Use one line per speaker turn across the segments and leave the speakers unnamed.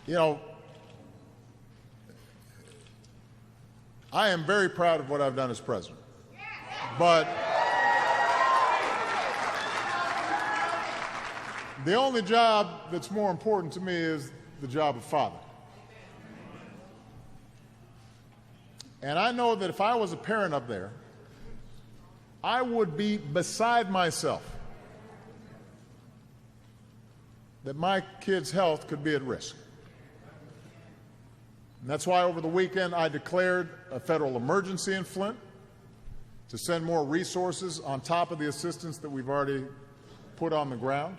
You know, I am very proud of what I've done as president, but the only job that's more important to me is the job of father. And I know that if I was a parent up there, I would be beside myself that my kid's health could be at risk. And that's why over the weekend I declared a federal emergency in Flint to send more resources on top of the assistance that we've already put on the ground.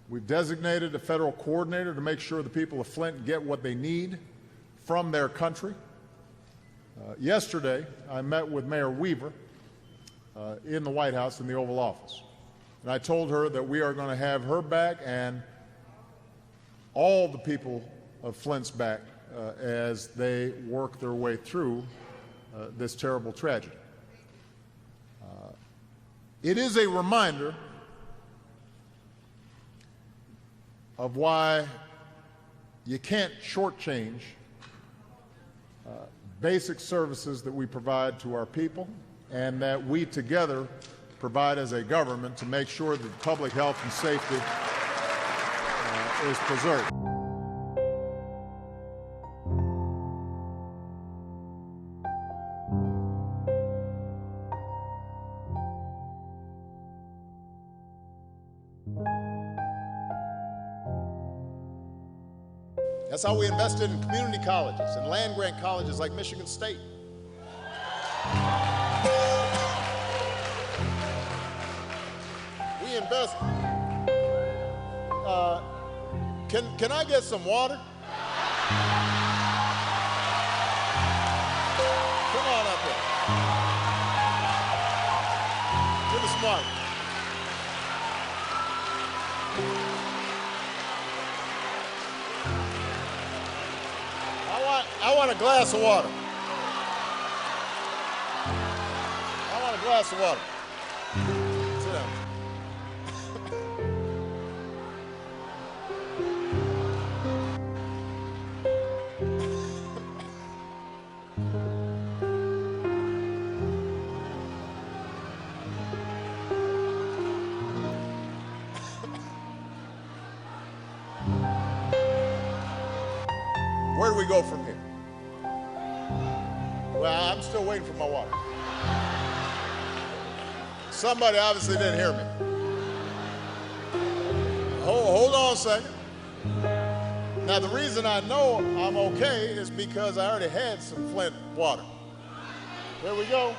We've designated a federal coordinator to make sure the people of Flint get what they need from their country. Yesterday, I met with Mayor Weaver in the White House in the Oval Office. And I told her that we are going to have her back and all the people of Flint's back as they work their way through this terrible tragedy. It is a reminder of why you can't shortchange basic services that we provide to our people and that we together provide as a government to make sure that public health and safety is preserved. That's how we invested in community colleges and land-grant colleges like Michigan State. We invested. Can I get some water? Come on up here. Give us some water. I want a glass of water. I want a glass of water. Sit down. Where do we go from here? Well, I'm still waiting for my water. Somebody obviously didn't hear me. Hold on a second. Now, the reason I know I'm okay is because I already had some Flint water. There we go.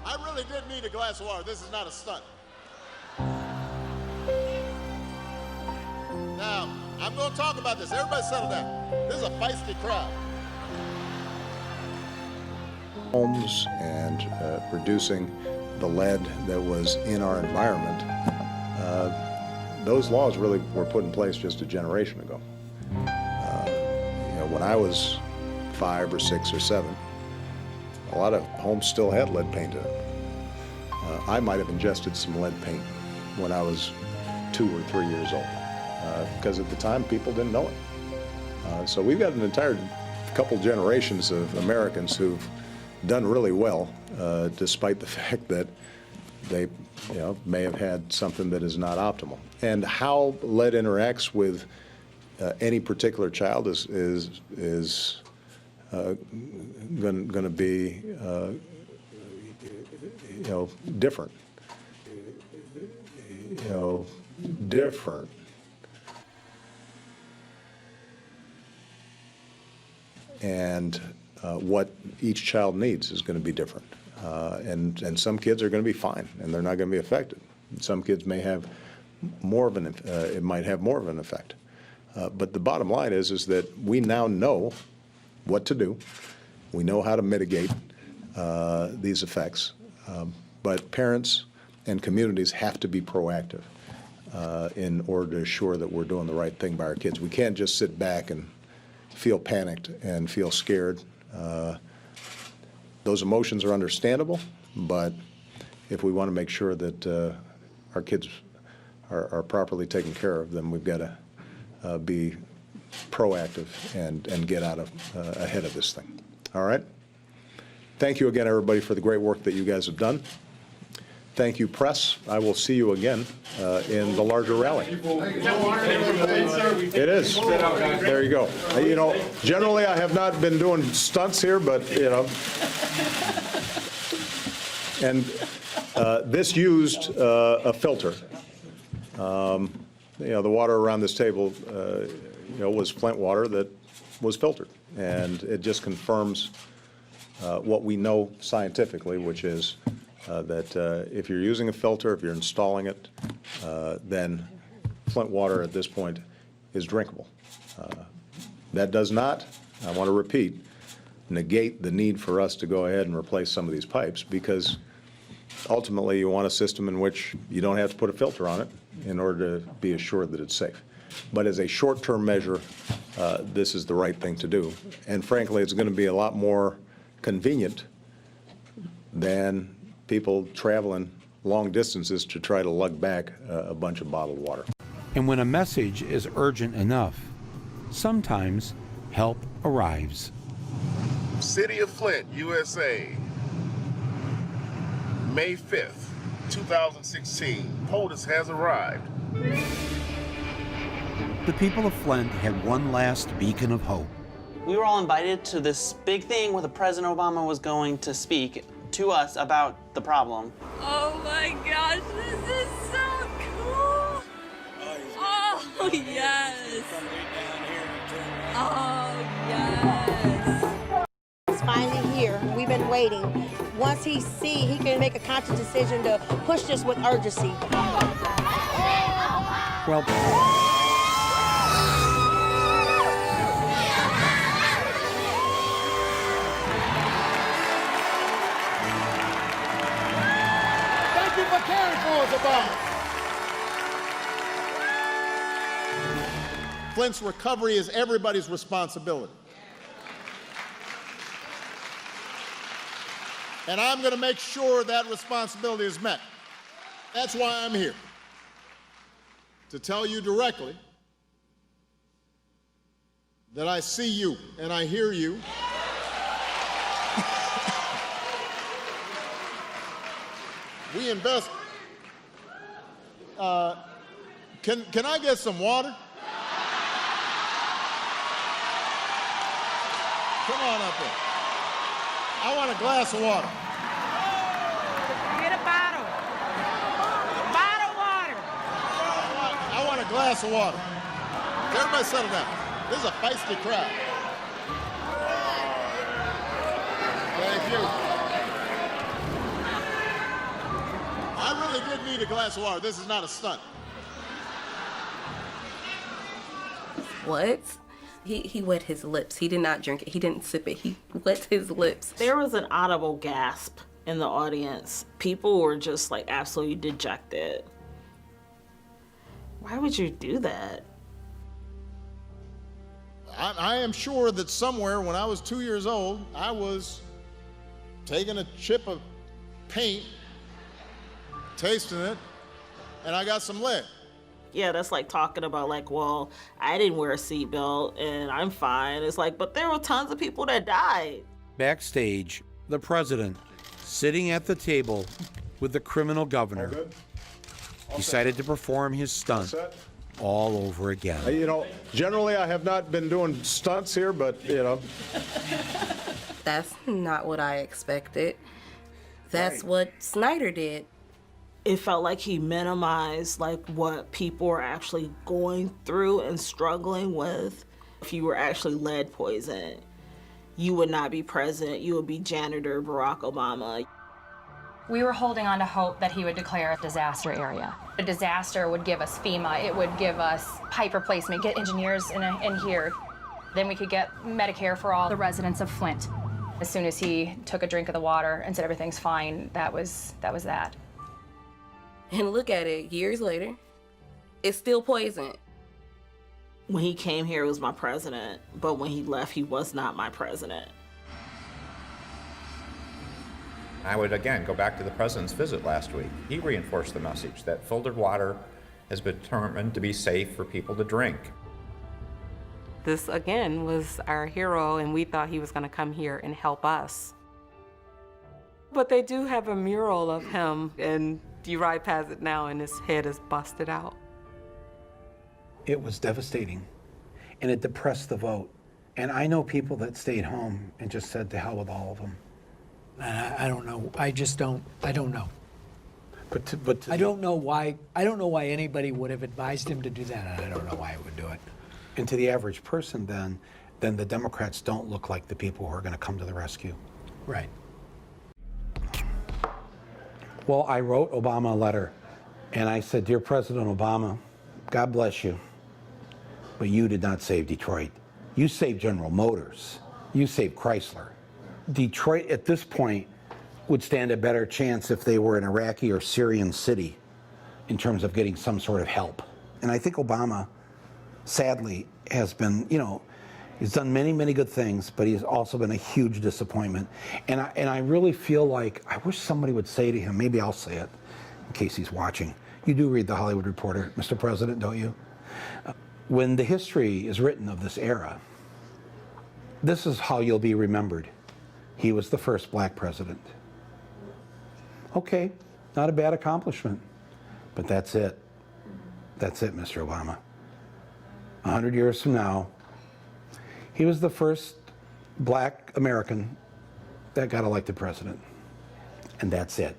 I really did need a glass of water. This is not a stunt. Now, I'm going to talk about this. Everybody settle down. This is a feisty crowd.
Homes and reducing the lead that was in our environment, those laws really were put in place just a generation ago. When I was 5 or 6 or 7, a lot of homes still had lead paint in it. I might have ingested some lead paint when I was 2 or 3 years old. Because at the time people didn't know it. So we've got an entire couple generations of Americans who've done really well, despite the fact that they may have had something that is not optimal. And how lead interacts with any particular child is going to be different. Different. And what each child needs is going to be different. And some kids are going to be fine, and they're not going to be affected. Some kids may have more of it might have more of an effect. But the bottom line is that we now know what to do. We know how to mitigate these effects. But parents and communities have to be proactive in order to assure that we're doing the right thing by our kids. We can't just sit back and feel panicked and feel scared. Those emotions are understandable, but if we want to make sure that our kids are properly taken care of, then we've got to be proactive and get out of ahead of this thing. All right? Thank you again, everybody, for the great work that you guys have done. Thank you, press. I will see you again in the larger rally. It is. There you go. You know, generally I have not been doing stunts here, but, you know. And this used a filter. You know, the water around this table, you know, was Flint water that was filtered. And it just confirms what we know scientifically, which is that if you're using a filter, if you're installing it, then Flint water at this point is drinkable. That does not, I want to repeat, negate the need for us to go ahead and replace some of these pipes, because ultimately you want a system in which you don't have to put a filter on it in order to be assured that it's safe. But as a short-term measure, this is the right thing to do. And frankly, it's going to be a lot more convenient than people traveling long distances to try to lug back a bunch of bottled water.
And when a message is urgent enough, sometimes help arrives.
City of Flint, USA, May 5th, 2016. POTUS has arrived.
The people of Flint had one last beacon of hope.
We were all invited to this big thing where the President Obama was going to speak to us about the problem.
Oh my gosh, this is so cool! Oh yes! Oh yes!
He's finally here. We've been waiting. Once he can make a conscious decision to push this with urgency.
Well,
Thank you for caring for us, Obama. Flint's recovery is everybody's responsibility. And I'm going to make sure that responsibility is met. That's why I'm here. To tell you directly that I see you and I hear you. We invest. Can I get some water? Come on up here. I want a glass of water.
Get a bottle. Bottle water.
I want a glass of water. Everybody settle down. This is a feisty crowd. Thank you. I really did need a glass of water. This is not a stunt.
What? He wet his lips. He did not drink it. He didn't sip it. He wet his lips.
There was an audible gasp in the audience. People were just like absolutely dejected. Why would you do that?
I am sure that somewhere when I was 2 years old, I was taking a chip of paint, tasting it, and I got some lead.
Yeah, that's like talking about like, well, I didn't wear a seatbelt and I'm fine. It's like, but there were tons of people that died.
backstage, the president, sitting at the table with the criminal governor, decided to perform his stunt all over again.
You know, generally I have not been doing stunts here, but, you know.
That's not what I expected. That's what Snyder did.
It felt like he minimized like what people were actually going through and struggling with. If you were actually lead poisoned, you would not be president. You would be janitor Barack Obama.
We were holding on to hope that he would declare a disaster area. A disaster would give us FEMA, it would give us pipe replacement, get engineers in here. Then we could get Medicare for all the residents of Flint. As soon as he took a drink of the water and said everything's fine, that was that.
And look at it, years later, it's still poison.
When he came here, he was my president, but when he left, he was not my president.
I would, again, go back to the president's visit last week. He reinforced the message that filtered water has been determined to be safe for people to drink.
This, again, was our hero, and we thought he was going to come here and help us. But they do have a mural of him, and you ride past it now, and his head is busted out.
It was devastating, and it depressed the vote. And I know people that stayed home and just said to hell with all of them.
I don't know. I don't know.
But
I don't know why anybody would have advised him to do that, and I don't know why he would do it.
And to the average person, then the Democrats don't look like the people who are going to come to the rescue.
Right.
Well, I wrote Obama a letter, and I said, Dear President Obama, God bless you, but you did not save Detroit. You saved General Motors. You saved Chrysler. Detroit, at this point, would stand a better chance if they were an Iraqi or Syrian city in terms of getting some sort of help. And I think Obama, sadly, has been, he's done many, many good things, but he's also been a huge disappointment. And I really feel like, I wish somebody would say to him, maybe I'll say it in case he's watching. You do read The Hollywood Reporter, Mr. President, don't you? When the history is written of this era, this is how you'll be remembered. He was the first black president. Okay, not a bad accomplishment, but that's it. That's it, Mr. Obama. 100 years from now, he was the first black American that got elected president. And that's it.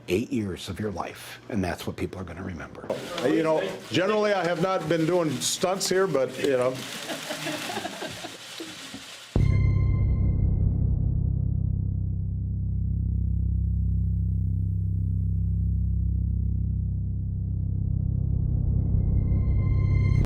8 years of your life, and that's what people are going to remember.
Generally I have not been doing stunts here, but